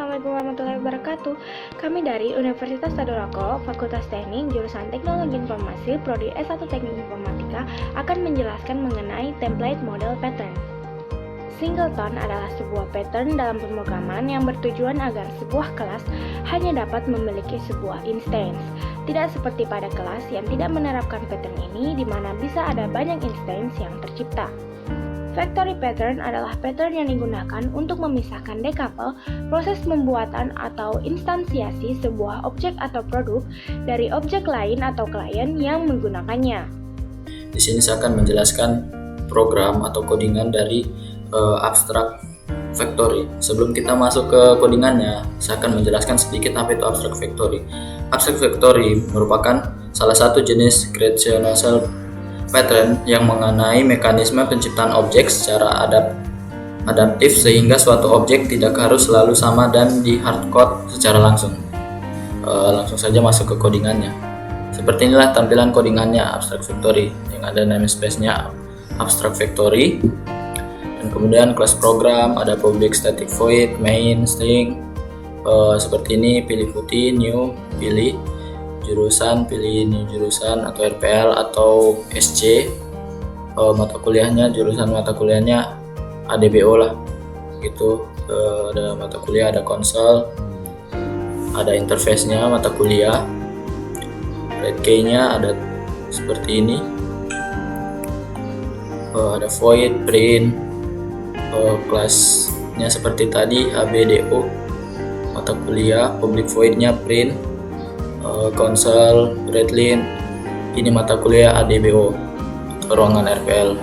Assalamualaikum warahmatullahi wabarakatuh. Kami dari Universitas Tadulako, Fakultas Teknik, Jurusan Teknologi Informasi, Prodi S1 Teknik Informatika akan menjelaskan mengenai template model pattern. Singleton adalah sebuah pattern dalam pemrograman yang bertujuan agar sebuah kelas hanya dapat memiliki sebuah instance. Tidak seperti pada kelas yang tidak menerapkan pattern ini, di mana bisa ada banyak instance yang tercipta. Factory pattern adalah pattern yang digunakan untuk memisahkan decouple, proses pembuatan atau instansiasi sebuah objek atau produk dari objek lain atau klien yang menggunakannya. Di sini saya akan menjelaskan program atau codingan dari abstract factory. Sebelum kita masuk ke codingannya, saya akan menjelaskan sedikit apa itu abstract factory. Abstract factory merupakan salah satu jenis creational pattern yang mengenai mekanisme penciptaan objek secara adaptif sehingga suatu objek tidak harus selalu sama dan di hardcode secara langsung. Langsung saja masuk ke codingannya. Seperti inilah tampilan codingannya abstract factory yang ada namespace-nya abstract factory. Dan kemudian kelas program, ada public static void, main, string. Seperti ini, pilih putih, new, pilih jurusan, pilih new jurusan atau RPL atau SC. Mata kuliahnya, jurusan mata kuliahnya ADBO lah gitu. Ada mata kuliah, ada konsol, ada interface-nya mata kuliah, red key-nya ada seperti ini. Ada void, print, kelasnya seperti tadi ABDO, mata kuliah, public void-nya print, konsol, redline, ini mata kuliah ADBO atau ruangan RPL.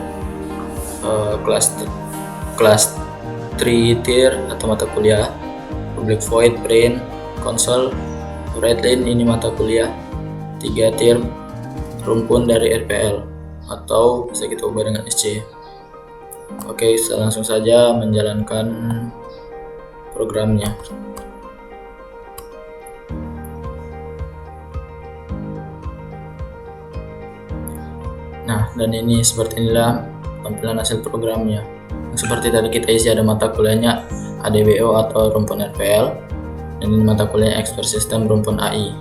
Kelas 3 tier atau mata kuliah, public void, print, konsol, redline, ini mata kuliah 3 tier, rumpun dari RPL atau bisa kita ubah dengan SC. Oke, saya langsung saja menjalankan programnya. Nah, dan ini seperti inilah tampilan hasil programnya. Seperti tadi kita isi, ada mata kuliahnya ADBO atau rumpun RPL, dan ini mata kuliah expert system rumpun AI.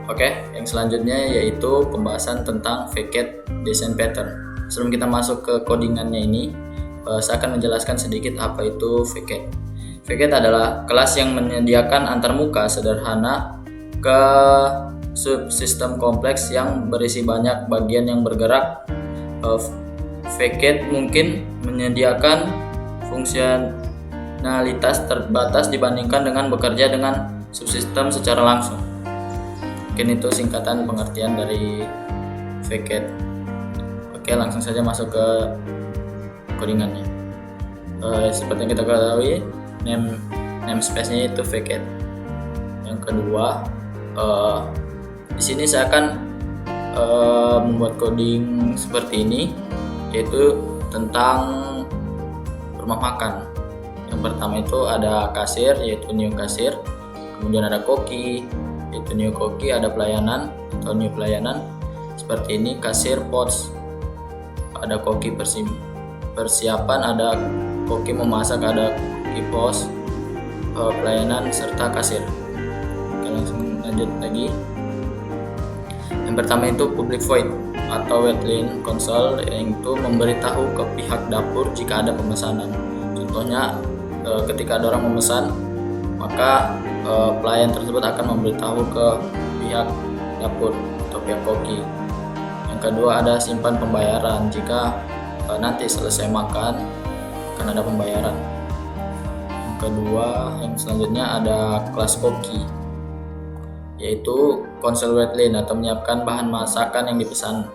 Oke, yang selanjutnya yaitu pembahasan tentang facade design pattern. Sebelum kita masuk ke codingannya ini, saya akan menjelaskan sedikit apa itu facade. Facade adalah kelas yang menyediakan antarmuka sederhana ke subsistem kompleks yang berisi banyak bagian yang bergerak. Facade mungkin menyediakan fungsionalitas terbatas dibandingkan dengan bekerja dengan subsistem secara langsung. Mungkin itu singkatan pengertian dari facade. Oke, langsung saja masuk ke codingannya. Seperti yang kita ketahui, namespace-nya itu facade. Yang kedua, di sini saya akan membuat coding seperti ini, yaitu tentang rumah makan. Yang pertama itu ada kasir, yaitu new kasir. Kemudian ada koki, yaitu new koki. Ada pelayanan atau new pelayanan seperti ini, kasir, pots. Ada koki persiapan, ada koki memasak, ada koki pos, pelayanan serta kasir. Oke, langsung lanjut lagi. Yang pertama itu public void atau waitlist console, yang itu memberitahu ke pihak dapur jika ada pemesanan. Contohnya ketika ada orang memesan, maka pelayan tersebut akan memberitahu ke pihak dapur atau pihak koki. Yang kedua ada simpan pembayaran, jika nanti selesai makan akan ada pembayaran. Yang kedua, yang selanjutnya ada kelas koki, yaitu konsol waitlist atau menyiapkan bahan masakan yang dipesan.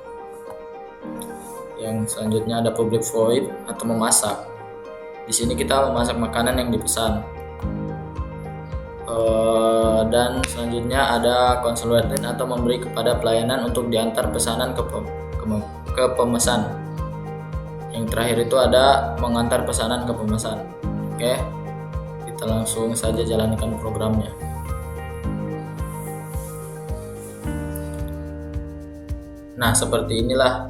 Yang selanjutnya ada public void atau memasak. Di sini kita memasak makanan yang dipesan. Dan selanjutnya ada konsol waitlist atau memberi kepada pelayanan untuk diantar pesanan ke pemesan. Yang terakhir itu ada mengantar pesanan ke pemesan. Oke, kita langsung saja jalankan programnya. Nah, seperti inilah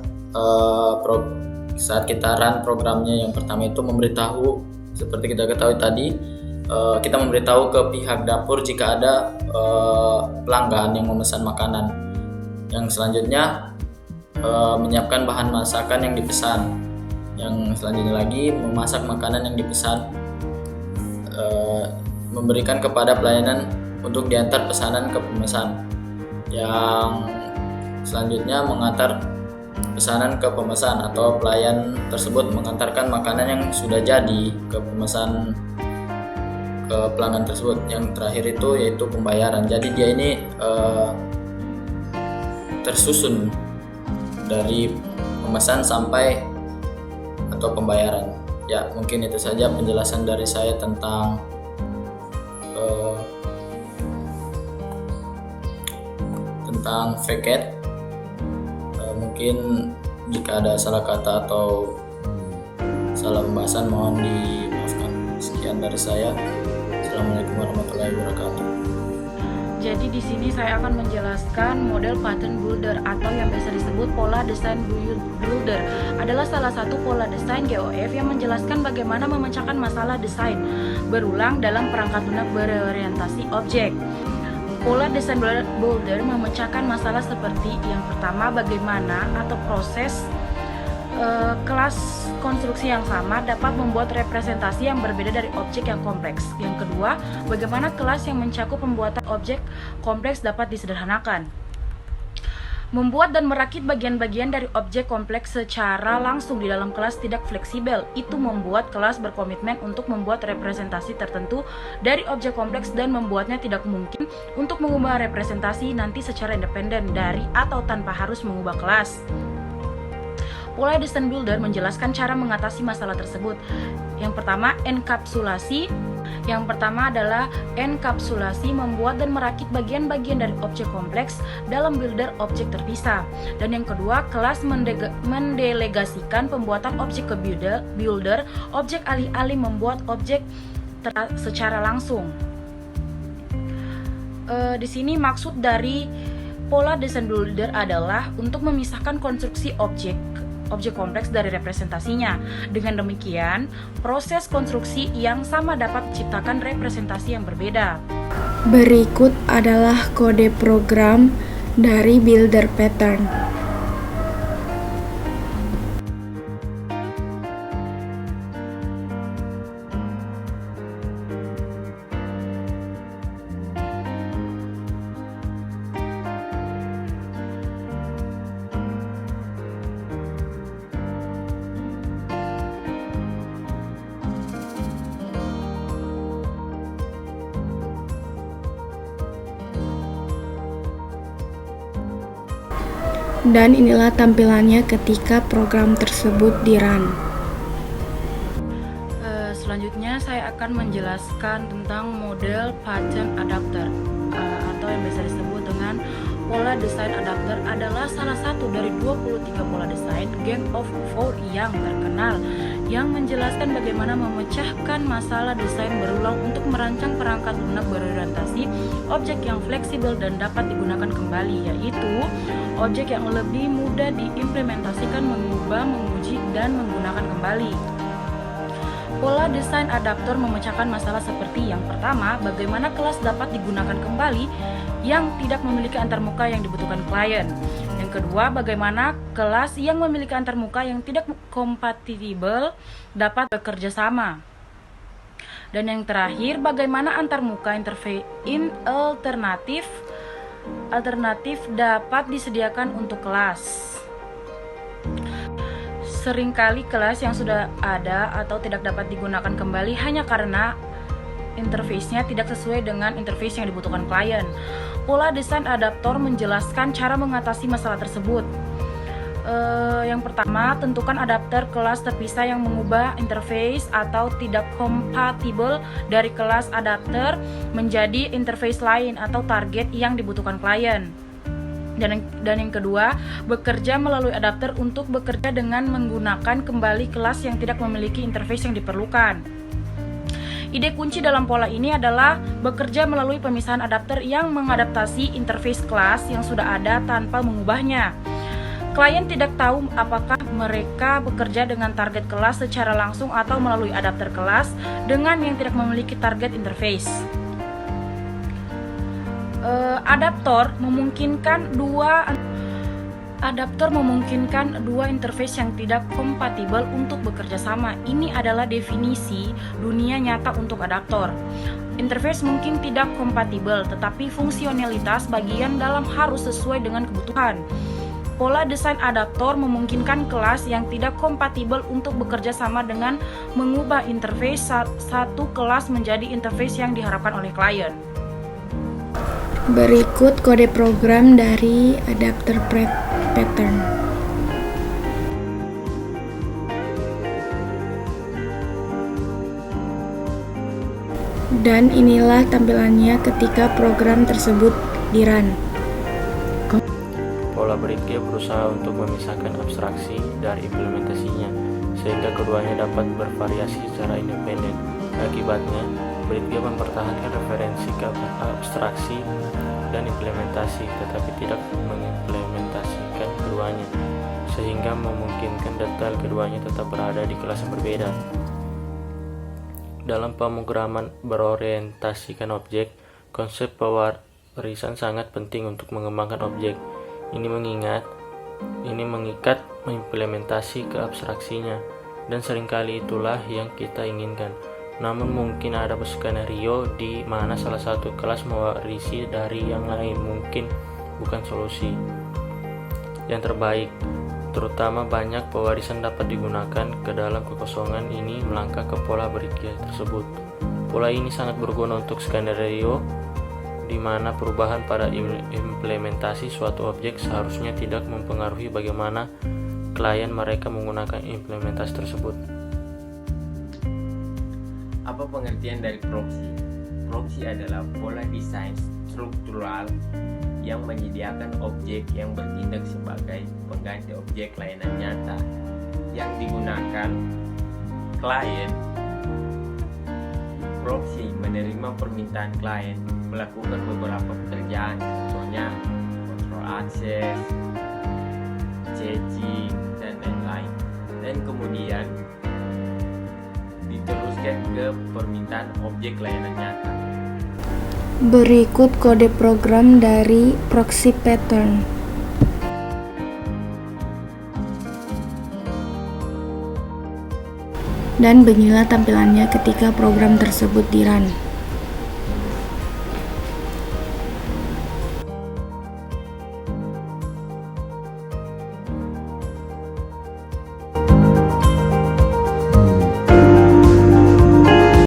saat kita run programnya, yang pertama itu memberitahu, seperti kita ketahui tadi, kita memberitahu ke pihak dapur jika ada pelanggan yang memesan makanan. Yang selanjutnya menyiapkan bahan masakan yang dipesan. Yang selanjutnya lagi memasak makanan yang dipesan, memberikan kepada pelayanan untuk diantar pesanan ke pemesan. Yang selanjutnya mengantar pesanan ke pemesan, atau pelayan tersebut mengantarkan makanan yang sudah jadi ke pemesan, ke pelanggan tersebut. Yang terakhir itu yaitu pembayaran. Jadi dia ini tersusun dari pemesan sampai atau pembayaran. Ya, mungkin itu saja penjelasan dari saya tentang VCAT. Mungkin jika ada salah kata atau salah pembahasan mohon dimaafkan. Sekian dari saya. Assalamualaikum warahmatullahi wabarakatuh. Jadi di sini saya akan menjelaskan model pattern builder atau yang biasa disebut pola desain builder. Adalah salah satu pola desain GOF yang menjelaskan bagaimana memecahkan masalah desain berulang dalam perangkat lunak berorientasi objek. Pola desain builder memecahkan masalah seperti yang pertama, bagaimana atau proses kelas konstruksi yang sama dapat membuat representasi yang berbeda dari objek yang kompleks. Yang kedua, bagaimana kelas yang mencakup pembuatan objek kompleks dapat disederhanakan. Membuat dan merakit bagian-bagian dari objek kompleks secara langsung di dalam kelas tidak fleksibel. Itu membuat kelas berkomitmen untuk membuat representasi tertentu dari objek kompleks dan membuatnya tidak mungkin untuk mengubah representasi nanti secara independen dari atau tanpa harus mengubah kelas. Pola desain builder menjelaskan cara mengatasi masalah tersebut. Yang pertama, enkapsulasi. Yang pertama adalah enkapsulasi, membuat dan merakit bagian-bagian dari objek kompleks dalam builder objek terpisah. Dan yang kedua, kelas mendelegasikan pembuatan objek ke builder objek alih-alih membuat objek secara langsung. Di sini maksud dari pola desain builder adalah untuk memisahkan konstruksi objek kompleks dari representasinya. Dengan demikian, proses konstruksi yang sama dapat menciptakan representasi yang berbeda. Berikut adalah kode program dari builder pattern. Dan inilah tampilannya ketika program tersebut di-run. Selanjutnya saya akan menjelaskan tentang model pattern adapter atau yang biasa disebut dengan pola desain adapter. Adalah salah satu dari 23 pola desain Gang of Four yang terkenal yang menjelaskan bagaimana memecahkan masalah desain berulang untuk merancang perangkat lunak berorientasi objek yang fleksibel dan dapat digunakan kembali, yaitu objek yang lebih mudah diimplementasikan, mengubah, menguji, dan menggunakan kembali. Pola desain adaptor memecahkan masalah seperti yang pertama, bagaimana kelas dapat digunakan kembali yang tidak memiliki antarmuka yang dibutuhkan klien. Yang kedua, bagaimana kelas yang memiliki antarmuka yang tidak kompatibel dapat bekerja sama. Dan yang terakhir, bagaimana antarmuka interface alternatif dapat disediakan untuk kelas. Seringkali kelas yang sudah ada atau tidak dapat digunakan kembali hanya karena interface-nya tidak sesuai dengan interface yang dibutuhkan klien. Pola desain adaptor menjelaskan cara mengatasi masalah tersebut. Yang pertama, tentukan adapter kelas terpisah yang mengubah interface atau tidak kompatibel dari kelas adapter menjadi interface lain atau target yang dibutuhkan klien. Dan yang kedua, bekerja melalui adapter untuk bekerja dengan menggunakan kembali kelas yang tidak memiliki interface yang diperlukan. Ide kunci dalam pola ini adalah bekerja melalui pemisahan adapter yang mengadaptasi interface kelas yang sudah ada tanpa mengubahnya. Klien tidak tahu apakah mereka bekerja dengan target kelas secara langsung atau melalui adapter kelas dengan yang tidak memiliki target interface. Adaptor memungkinkan dua interface yang tidak kompatibel untuk bekerja sama. Ini adalah definisi dunia nyata untuk adaptor. Interface mungkin tidak kompatibel, tetapi fungsionalitas bagian dalam harus sesuai dengan kebutuhan. Pola desain adaptor memungkinkan kelas yang tidak kompatibel untuk bekerja sama dengan mengubah interface satu kelas menjadi interface yang diharapkan oleh klien. Berikut kode program dari adapter pattern. Dan inilah tampilannya ketika program tersebut di-run. Pola Bridge berusaha untuk memisahkan abstraksi dari implementasinya, sehingga keduanya dapat bervariasi secara independen. Akibatnya, Bridge mempertahankan referensi ke abstraksi dan implementasi, tetapi tidak mengimplementasikan keduanya, sehingga memungkinkan detail keduanya tetap berada di kelas yang berbeda. Dalam pemrograman berorientasikan objek, konsep pewarisan sangat penting untuk mengembangkan objek. Ini mengikat implementasi ke abstraksinya, dan seringkali itulah yang kita inginkan. Namun mungkin ada skenario di mana salah satu kelas mewarisi dari yang lain, mungkin bukan solusi yang terbaik. Terutama banyak pewarisan dapat digunakan ke dalam kekosongan ini melangkah ke pola Bridge tersebut. Pola ini sangat berguna untuk skenario di mana perubahan pada implementasi suatu objek seharusnya tidak mempengaruhi bagaimana klien mereka menggunakan implementasi tersebut. Apa pengertian dari proxy? Proxy adalah pola desain struktural yang menyediakan objek yang bertindak sebagai pengganti objek layanan nyata yang digunakan klien. Proxy menerima permintaan klien melakukan beberapa pekerjaan, contohnya kontrol akses, caching, dan lain-lain, dan kemudian diteruskan ke permintaan objek layanan nyata. Berikut kode program dari proxy pattern. Dan beginilah tampilannya ketika program tersebut di-run.